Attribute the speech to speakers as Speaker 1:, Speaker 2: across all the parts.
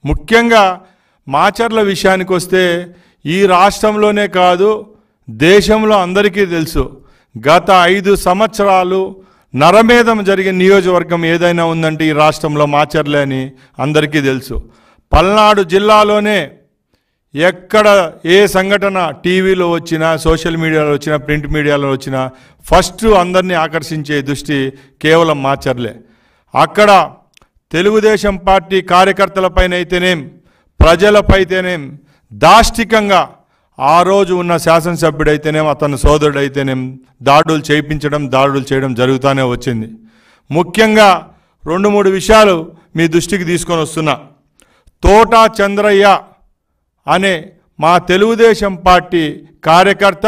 Speaker 1: ముఖ్యంగా మాచర్ల విషయానికి వస్తే ఈ రాష్ట్రంలోనే కాదు దేశంలో అందరికీ తెలుసు, గత 5 సంవత్సరాలు నరమేధం జరిగిన నియోజకవర్గం ఏదైనా ఉందంటే ఈ రాష్ట్రంలో మాచర్లే అని అందరికీ తెలుసు. పల్నాడు జిల్లాలోనే ఎక్కడ ఏ సంఘటన టీవీలో వచ్చినా, సోషల్ మీడియాలో వచ్చినా, ప్రింట్ మీడియాలో వచ్చినా ఫస్ట్ అందరినీ ఆకర్షించే దృష్టి కేవలం మాచర్లే. అక్కడ తెలుగుదేశం పార్టీ కార్యకర్తలపైన అయితేనేం, ప్రజలపైతేనేం దాష్టికంగా ఆ రోజు ఉన్న శాసనసభ్యుడైతేనేం, అతని సోదరుడైతేనేం దాడులు చేయడం జరుగుతూనే వచ్చింది. ముఖ్యంగా 2-3 విషయాలు మీ దృష్టికి తీసుకొని వస్తున్నా. తోటా చంద్రయ్య అనే మా తెలుగుదేశం పార్టీ కార్యకర్త,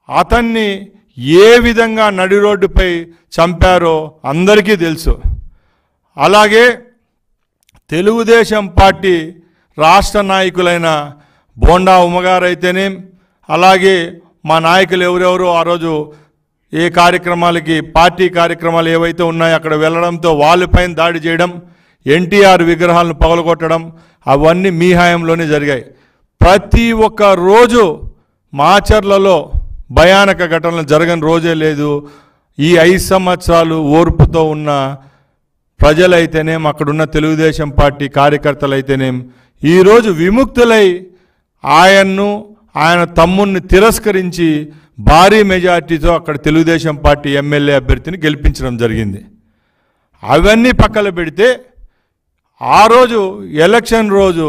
Speaker 1: అతన్ని ఏ విధంగా నడి రోడ్డుపై చంపారో అందరికీ తెలుసు. అలాగే తెలుగుదేశం పార్టీ రాష్ట్ర నాయకులైన బోండా ఉమ్మగారు అయితేనేం, అలాగే మా నాయకులు ఎవరెవరో ఆ రోజు ఏ కార్యక్రమాలకి, పార్టీ కార్యక్రమాలు ఏవైతే ఉన్నాయో అక్కడ వెళ్ళడంతో వాళ్ళపైన దాడి చేయడం, ఎన్టీఆర్ విగ్రహాలను పగలగొట్టడం అవన్నీ మీ హయాంలోనే జరిగాయి. ప్రతి ఒక్క రోజు మాచర్లలో భయానక ఘటనలు జరగని రోజే లేదు. ఈ 5 సంవత్సరాలు ఓర్పుతో ఉన్న ప్రజలైతేనేం, అక్కడున్న తెలుగుదేశం పార్టీ కార్యకర్తలైతేనేం ఈరోజు విముక్తులై ఆయన తమ్ముడిని తిరస్కరించి భారీ మెజార్టీతో అక్కడ తెలుగుదేశం పార్టీ ఎమ్మెల్యే అభ్యర్థిని గెలిపించడం జరిగింది. అవన్నీ పక్కన పెడితే ఆ రోజు ఎలక్షన్ రోజు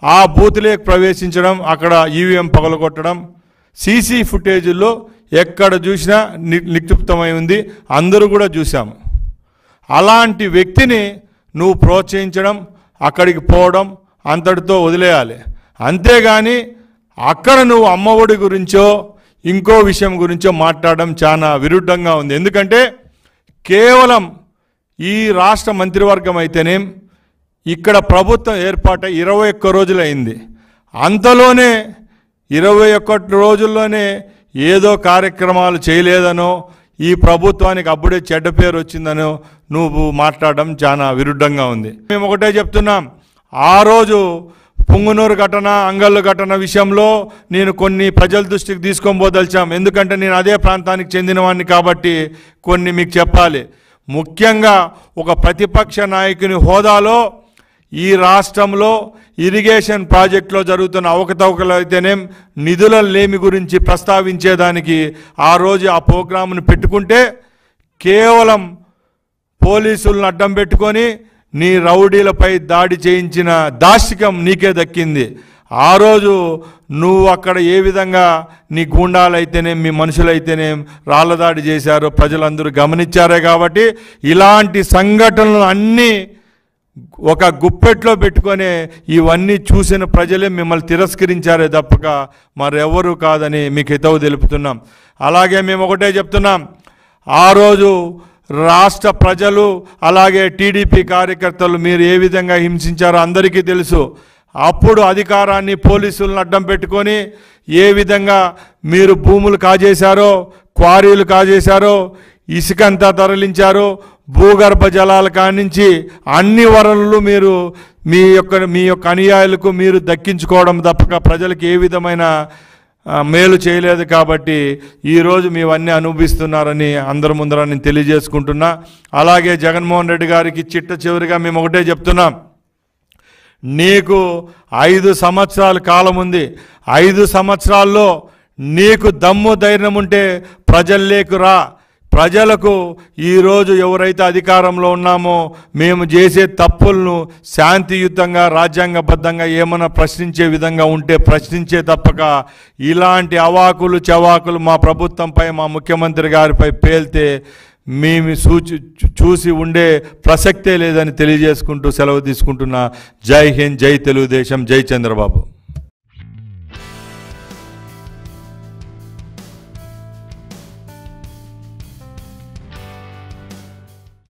Speaker 1: ఆ బూత్లోకి ప్రవేశించడం, అక్కడ ఈవీఎం పగలగొట్టడం సీసీ ఫుటేజీల్లో ఎక్కడ చూసినా నిక్షిప్తమై ఉంది, అందరూ కూడా చూసాము. అలాంటి వ్యక్తిని నువ్వు ప్రోత్సహించడం, అక్కడికి పోవడం అంతటితో వదిలేయాలి. అంతేగాని అక్కడ నువ్వు అమ్మఒడి గురించో ఇంకో విషయం గురించో మాట్లాడడం చాలా విరుద్ధంగా ఉంది. ఎందుకంటే కేవలం ఈ రాష్ట్ర మంత్రివర్గం అయితేనేం, ఇక్కడ ప్రభుత్వం ఏర్పాటై 21 రోజులైంది. అంతలోనే 21 రోజుల్లోనే ఏదో కార్యక్రమాలు చేయలేదనో, ఈ ప్రభుత్వానికి అప్పుడే చెడ్డ పేరు వచ్చిందనో నువ్వు మాట్లాడడం చాలా విరుద్ధంగా ఉంది. మేము ఒకటే చెప్తున్నాం, ఆ రోజు పుంగునూరు ఘటన, అంగళ్ళు ఘటన విషయంలో నేను కొన్ని ప్రజల దృష్టికి తీసుకొని పోదలిచాం. ఎందుకంటే నేను అదే ప్రాంతానికి చెందినవాడిని కాబట్టి కొన్ని మీకు చెప్పాలి. ముఖ్యంగా ఒక ప్రతిపక్ష నాయకుని హోదాలో ఈ రాష్ట్రంలో ఇరిగేషన్ ప్రాజెక్టులో జరుగుతున్న అవకతవకలు అయితేనేం, నిధుల లేమి గురించి ప్రస్తావించేదానికి ఆ రోజు ఆ ప్రోగ్రామ్ను పెట్టుకుంటే కేవలం పోలీసులను అడ్డం పెట్టుకొని నీ రౌడీలపై దాడి చేయించిన దాష్టికం నీకే దక్కింది. ఆ రోజు నువ్వు అక్కడ ఏ విధంగా నీ గూండాలైతేనేం, మీ మనుషులైతేనేం రాళ్ల దాడి చేశారో ప్రజలందరూ గమనించారే. కాబట్టి ఇలాంటి సంఘటనలు అన్నీ ఒక గుప్పెట్లో పెట్టుకొని ఇవన్నీ చూసిన ప్రజలే మిమ్మల్ని తిరస్కరించారే తప్పక మరెవరు కాదని మీకు హితవు తెలుపుతున్నాం. అలాగే మేము ఒకటే చెప్తున్నాం, ఆ రోజు రాష్ట్ర ప్రజలు అలాగే టీడీపీ కార్యకర్తలు మీరు ఏ విధంగా హింసించారో అందరికీ తెలుసు. అప్పుడు అధికారాన్ని పోలీసులను అడ్డం పెట్టుకొని ఏ విధంగా మీరు భూములు కాజేశారో, క్వారీలు కాజేశారో, ఇసుకంతా తరలించారో, భూగర్భ జలాల కానించి అన్ని వనరులు మీరు మీ యొక్క అనుయాయులకు మీరు దక్కించుకోవడం తప్పక ప్రజలకు ఏ విధమైన మేలు చేయలేదు. కాబట్టి ఈరోజు మీవన్నీ అనుభవిస్తున్నారని అందరి ముందర నేను తెలియజేసుకుంటున్నా. అలాగే జగన్మోహన్ రెడ్డి గారికి చిట్ట చివరిగా మేము ఒకటే చెప్తున్నాం, నీకు 5 సంవత్సరాల కాలం ఉంది. 5 సంవత్సరాల్లో నీకు దమ్ము ధైర్యం ఉంటే ప్రజల్లోకి రా. ప్రజలకు ఈరోజు ఎవరైతే అధికారంలో ఉన్నామో మేము చేసే తప్పులను శాంతియుతంగా రాజ్యాంగబద్ధంగా ఏమైనా ప్రశ్నించే విధంగా ఉంటే ప్రశ్నించే తప్పక ఇలాంటి అవాకులు చవాకులు మా ప్రభుత్వంపై, మా ముఖ్యమంత్రి గారిపై పేల్తే మేము చూసి ఉండే ప్రసక్తే లేదని తెలియజేసుకుంటూ సెలవు తీసుకుంటున్నా. జై హింద్, జై తెలుగుదేశం, జై చంద్రబాబు.